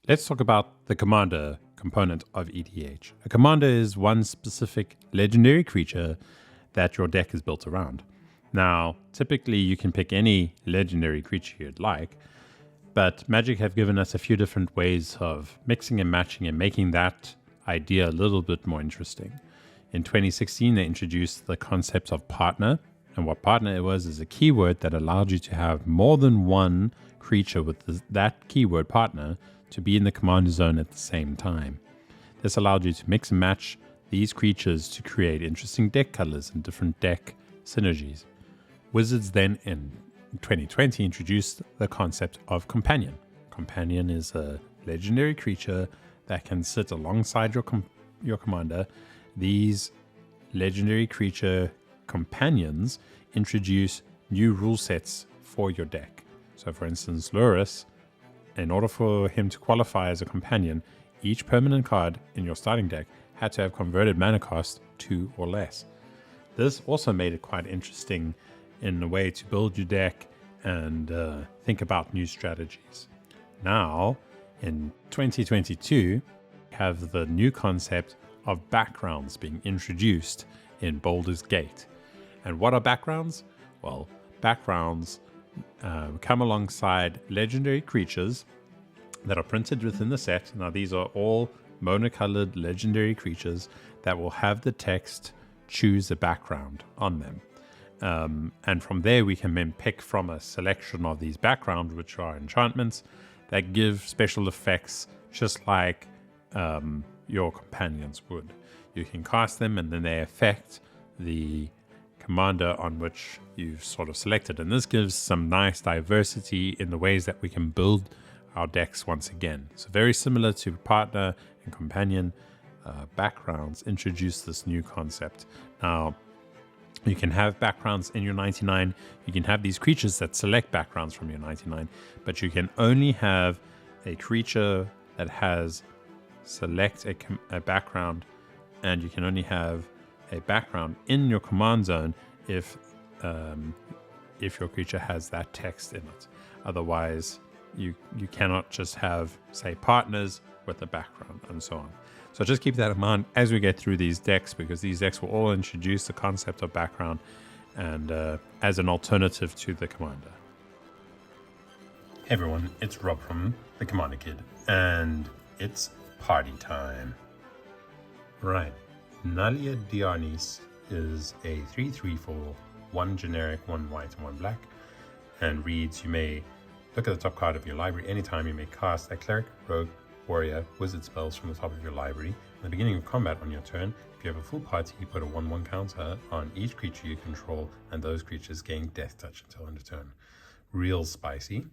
Let's talk about the commander component of EDH. A commander is one specific legendary creature that your deck is built around. Now, typically you can pick any legendary creature you'd like, but Magic have given us a few different ways of mixing and matching and making that idea a little bit more interesting. In 2016, they introduced the concept of partner, and what partner was is a keyword that allowed you to have more than one creature with that keyword partner to be in the commander zone at the same time. This allowed you to mix and match these creatures to create interesting deck colors and different deck synergies. Wizards then in 2020 introduced the concept of companion. Companion is a legendary creature that can sit alongside your commander. These legendary creature companions introduce new rule sets for your deck. So for instance, Lurrus, in order for him to qualify as a companion, each permanent card in your starting deck had to have converted mana cost 2 or less. This also made it quite interesting in a way to build your deck and think about new strategies. Now, in 2022, we have the new concept of backgrounds being introduced in Baldur's Gate. And what are backgrounds? Well, backgrounds come alongside legendary creatures that are printed within the set. Now, these are all monocolored legendary creatures that will have the text choose a background on them. And from there, we can then pick from a selection of these backgrounds, which are enchantments that give special effects just like your companions would. You can cast them and then they affect the commander on which you've sort of selected. And this gives some nice diversity in the ways that we can build our decks once again. So very similar to partner and companion, backgrounds introduce this new concept. Now, you can have backgrounds in your 99. You can have these creatures that select backgrounds from your 99, but you can only have a creature that has select a background, and you can only have a background in your command zone if your creature has that text in it. Otherwise, you cannot just have, say, partners with a background and so on. So just keep that in mind as we get through these decks, because these decks will all introduce the concept of background and as an alternative to the commander. Hey everyone, it's Rob from the Commander Kid, and it's party time. Right, Nalia Diarnis is a 3/3 for 1 generic, 1 white, and 1 black, and reads: you may look at the top card of your library anytime. You may cast a cleric, rogue, warrior, wizard spells from the top of your library. At the beginning of combat on your turn, if you have a full party, you put a 1/1 counter on each creature you control, and those creatures gain death touch until end of turn. Real spicy.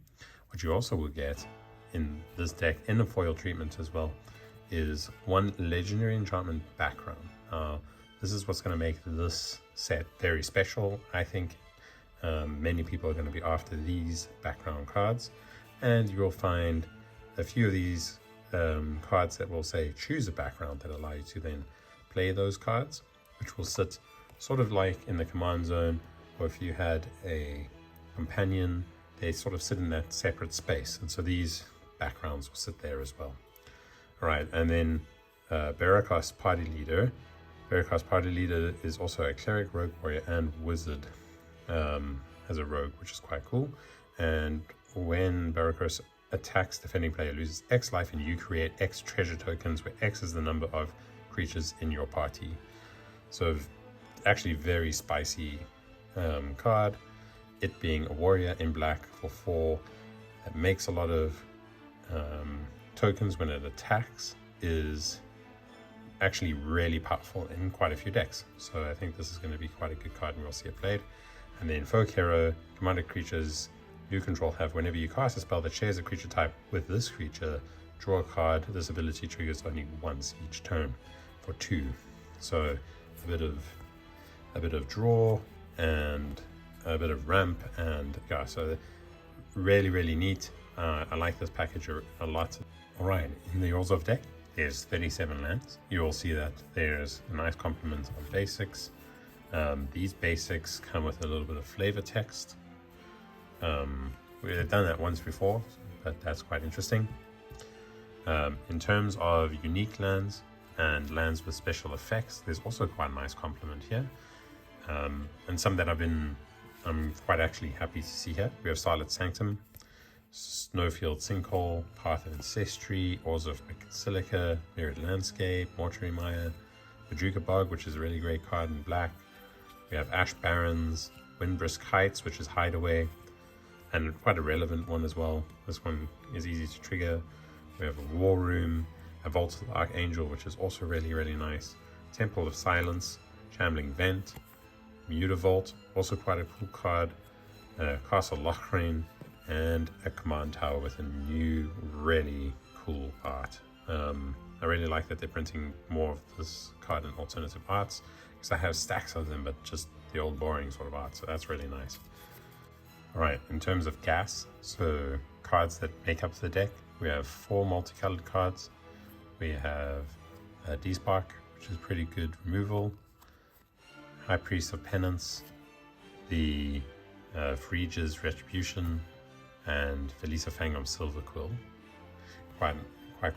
What you also will get in this deck, in the foil treatment as well, is 1 legendary enchantment background. This is what's going to make this set very special. I think many people are going to be after these background cards, and you'll find a few of these cards that will say choose a background that allow you to then play those cards, which will sit sort of like in the command zone, or if you had a companion, they sort of sit in that separate space, and so these backgrounds will sit there as well. All right, and then Barakas Party Leader. Barakas Party Leader is also a cleric, rogue, warrior, and wizard as a rogue, which is quite cool. And when Barakas attacks, defending player loses X life, and you create X treasure tokens, where X is the number of creatures in your party. So actually very spicy card. It being a warrior in black for 4, that makes a lot of tokens when it attacks, is actually really powerful in quite a few decks. So I think this is going to be quite a good card, and we'll see it played. And then Folk Hero, commanded creatures you control have, whenever you cast a spell that shares a creature type with this creature, draw a card. This ability triggers only once each turn for 2. So a bit of draw and a bit of ramp, and yeah, so really neat. I like this package a lot. All right, in the Orzov deck, there's 37 lands. You will see that there's a nice complement of basics. These basics come with a little bit of flavor text. We've done that once before, but that's quite interesting. In terms of unique lands and lands with special effects, there's also quite a nice complement here. And some that I'm quite actually happy to see here. We have Starlit Sanctum, Snowfield Sinkhole, Path of Ancestry, Orzov Silica, Mirrored Landscape, Mortuary Mire, Madruga Bog, which is a really great card in black. We have Ash Barrens, Windbrisk Heights, which is Hideaway, and quite a relevant one as well. This one is easy to trigger. We have a War Room, a Vault of the Archangel, which is also really, really nice. Temple of Silence, Shambling Vent, Mutavault, also quite a cool card. Castle Lochrain, and a command tower with a new, really cool art. I really like that they're printing more of this card in alternative arts, because I have stacks of them, but just the old boring sort of art, so that's really nice. Alright, in terms of gas, so cards that make up the deck, we have 4 multicolored cards. We have D-Spark, which is pretty good removal, High Priest of Penance, the Phrygia's Retribution, and Felisa Fangom Silver Quill. Quite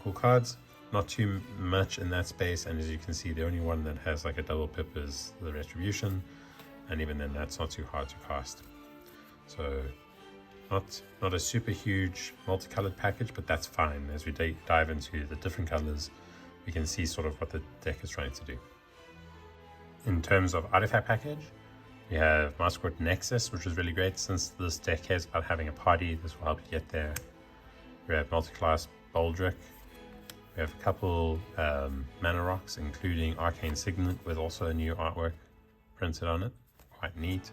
cool cards. Not too much in that space, and as you can see, the only one that has like a double pip is the Retribution, and even then that's not too hard to cast. So not a super huge multicolored package, but that's fine. As we dive into the different colors, we can see sort of what the deck is trying to do. In terms of artifact package, we have Masquerade Nexus, which is really great since this deck cares about having a party. This will help you get there. We have multiclass Baldur. We have a couple mana rocks, including Arcane Signet with also a new artwork printed on it. Quite neat.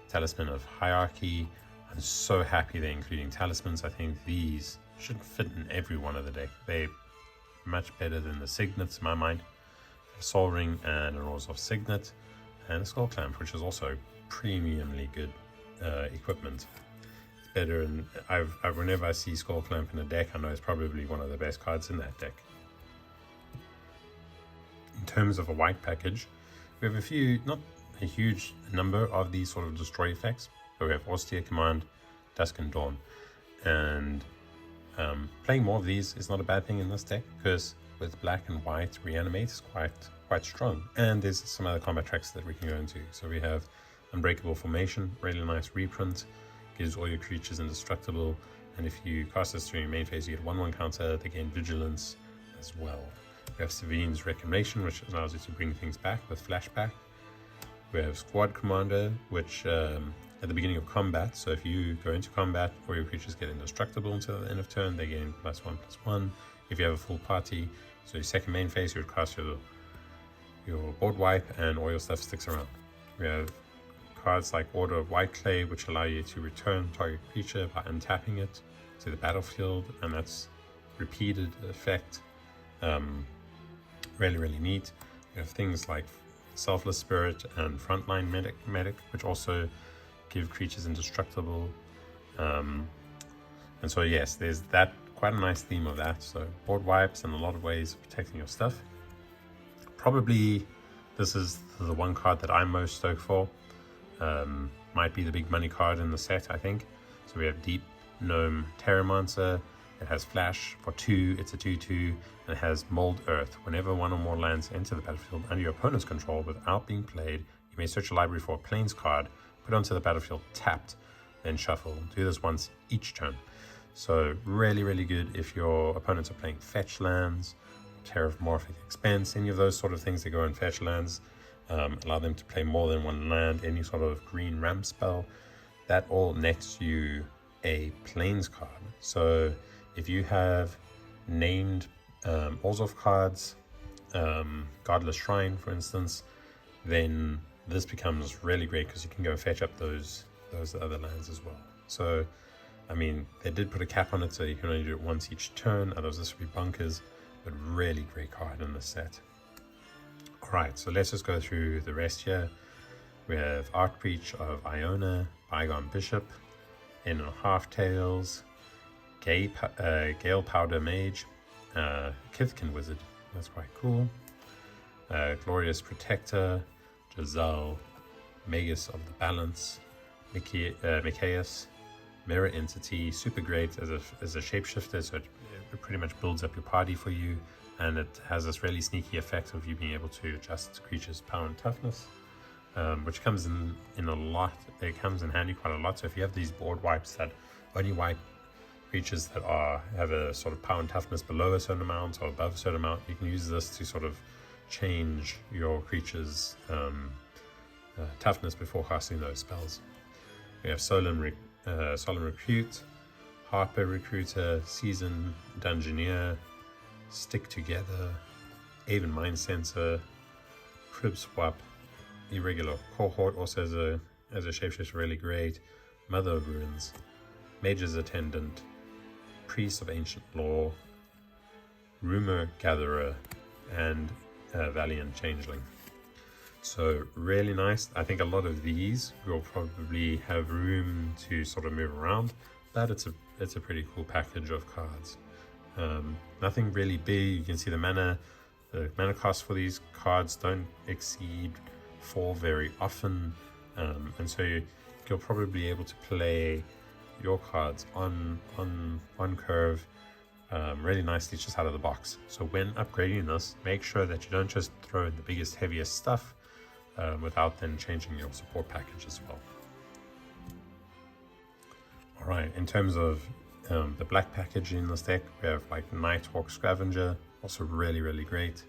Talisman of Hierarchy. I'm so happy they're including talismans. I think these should fit in every one of the deck. They're much better than the signets in my mind. A Soul Ring and an Orzov Signet, and a Skull Clamp, which is also premiumly good equipment. It's better, and whenever I see Skull Clamp in a deck, I know it's probably one of the best cards in that deck. In terms of a white package, we have not a huge number of these sort of destroy effects, but we have Austere Command, Dusk and Dawn, and playing more of these is not a bad thing in this deck, because with black and white, Reanimate is quite strong, and there's some other combat tracks that we can go into. So we have Unbreakable Formation, really nice reprint, gives all your creatures indestructible, and if you cast this during your main phase, you get 1/1 counter. They gain Vigilance as well. We have Sevine's Reclamation, which allows you to bring things back with Flashback. We have Squad Commander, which at the beginning of combat, so if you go into combat, all your creatures get indestructible until the end of turn. They gain +1/+1. If you have a full party, so your second main phase, you would cast your board wipe and all your stuff sticks around. We have cards like Order of White Clay, which allow you to return target creature by untapping it to the battlefield, and that's repeated effect. Really, really neat. We have things like Selfless Spirit and Frontline Medic, which also give creatures indestructible. And so yes, there's that, quite a nice theme of that. So board wipes and a lot of ways of protecting your stuff. Probably this is the one card that I'm most stoked for. Might be the big money card in the set, I think. So we have Deep Gnome Terramancer. It has Flash for 2, it's a 2/2, and it has Mold Earth. Whenever one or more lands enter the battlefield under your opponent's control without being played, you may search your library for a Plains card, put it onto the battlefield tapped, then shuffle. Do this once each turn. So really, really good if your opponents are playing fetch lands, Terramorphic Expense, any of those sort of things that go in fetch lands. Allow them to play more than one land, any sort of green ramp spell. That all nets you a Plains card. So if you have named Orzov cards, Godless Shrine, for instance, then this becomes really great because you can go and fetch up those other lands as well. So, I mean, they did put a cap on it, so you can only do it once each turn. Otherwise, this would be bunkers, but really great card in this set. All right, so let's just go through the rest here. We have Archbreach of Iona, Bygone Bishop, In Half Tails, Gale Powder Mage, Kithkin Wizard, that's quite cool, Glorious Protector, Giselle, Magus of the Balance, Micaeus, Mirror Entity, super great as a shapeshifter, so it pretty much builds up your party for you, and it has this really sneaky effect of you being able to adjust creatures' power and toughness, which comes in a lot. It comes in handy quite a lot. So if you have these board wipes that only wipe creatures that have a sort of power and toughness below a certain amount or above a certain amount, you can use this to sort of change your creature's toughness before casting those spells. We have Solemn Recruit, Harper Recruiter, Seasoned Dungeoneer, Stick Together, Aven Mind Sensor, Crib Swap, Irregular Cohort also as a shapeshifter, really great, Mother of Ruins, Mage's Attendant, Priest of Ancient Lore, Rumor Gatherer, and Valiant Changeling. So really nice. I think a lot of these will probably have room to sort of move around, but it's a pretty cool package of cards. Nothing really big. You can see the mana costs for these cards don't exceed 4 very often, and so you'll probably be able to play your cards on curve really nicely just out of the box. So when upgrading this, make sure that you don't just throw in the biggest, heaviest stuff without then changing your support package as well. All right, in terms of the black package in this deck, we have like Nighthawk Scavenger, also really great.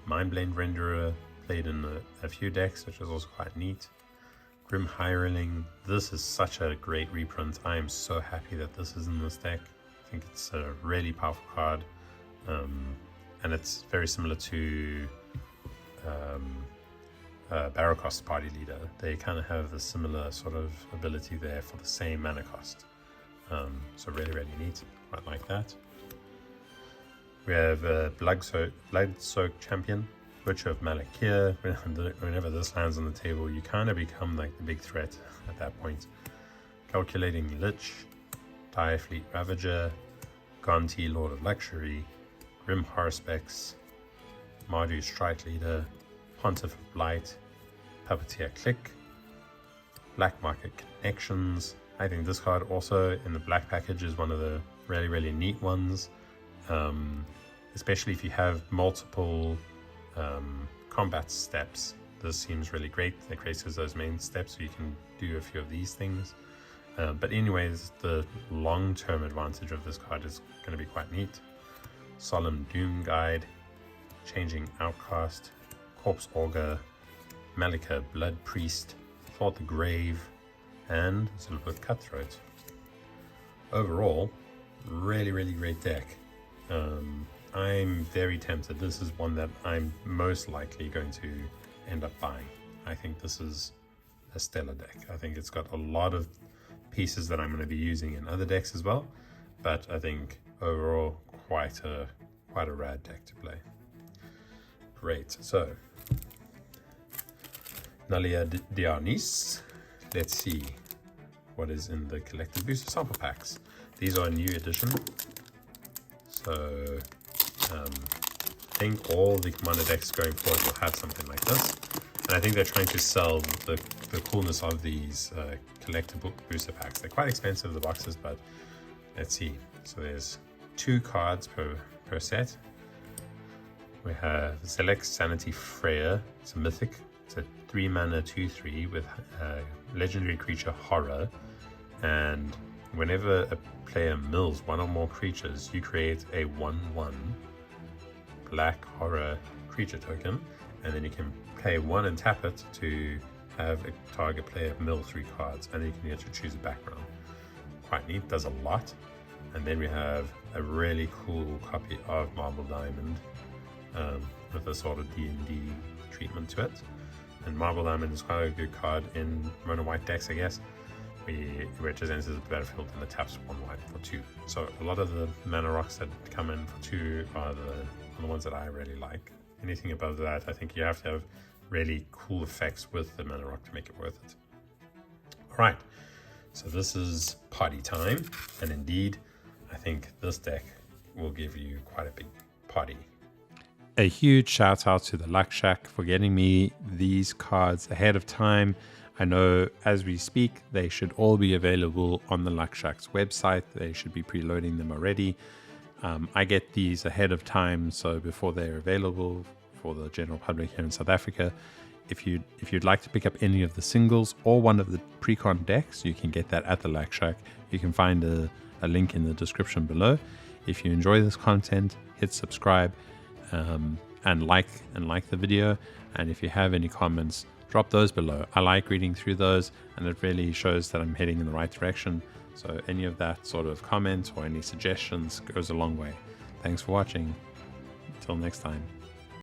Mindblade Renderer, played in a few decks, which is also quite neat. Grim Hireling, this is such a great reprint. I am so happy that this is in this deck. I think it's a really powerful card, and it's very similar to Barrowcast Party Leader. They kind of have the similar sort of ability there for the same mana cost. So really neat, quite like that. We have Blood-Soaked Champion, Witch of Malakir. Whenever this lands on the table, you kind of become like the big threat at that point. Calculating Lich, Direfleet Ravager, Gonti Lord of Luxury, Grim Haruspex, Mardu Strike Leader, Pontiff of Blight, Puppeteer Click, Black Market Connections. I think this card also in the black package is one of the really neat ones, especially if you have multiple combat steps. This seems really great. It creates those main steps, so you can do a few of these things. But anyways, the long-term advantage of this card is going to be quite neat. Solemn Doom Guide, Changing Outcast, Corpse Augur, Malika Blood Priest, Thought the Grave, and Silver Cutthroat. Overall, really great deck. I'm very tempted. This is one that I'm most likely going to end up buying. I think this is a stellar deck. I think it's got a lot of pieces that I'm going to be using in other decks as well, but I think overall quite a rad deck to play. Great. So Nalia Diarnis. Let's see what is in the collected booster sample packs. These are a new edition, so I think all the Commander decks going forward will have something like this, and I think they're trying to sell the coolness of these collectible booster packs. They're quite expensive, the boxes, but let's see. So there's 2 cards per set. We have Select Sanity Freya. It's a mythic. It's a 3 mana 2/3 with legendary creature Horror, and whenever a player mills 1 or more creatures, you create a 1/1 black Horror creature token, and then you can play 1 and tap it to have a target player mill 3 cards, and then you can get to choose a background. Quite neat, does a lot. And then we have a really cool copy of Marble Diamond with a sort of D&D treatment to it. And Marble Diamond is quite a good card in mono white decks, I guess, where it just enters the battlefield and it taps 1 white for 2. So a lot of the mana rocks that come in for 2 are the ones that I really like. Anything above that, I think you have to have really cool effects with the mana rock to make it worth it. All right, so this is party time, and indeed, I think this deck will give you quite a big party. A huge shout out to the Luck Shack for getting me these cards ahead of time. I know as we speak, they should all be available on the Luck Shack's website. They should be preloading them already. I get these ahead of time, so before they're available for the general public here in South Africa. If you'd like to pick up any of the singles or one of the Precon decks, you can get that at the Luck Shack. You can find a link in the description below. If you enjoy this content, hit subscribe and like the video. And if you have any comments, drop those below. I like reading through those, and it really shows that I'm heading in the right direction. So any of that sort of comment or any suggestions goes a long way. Thanks for watching. Until next time.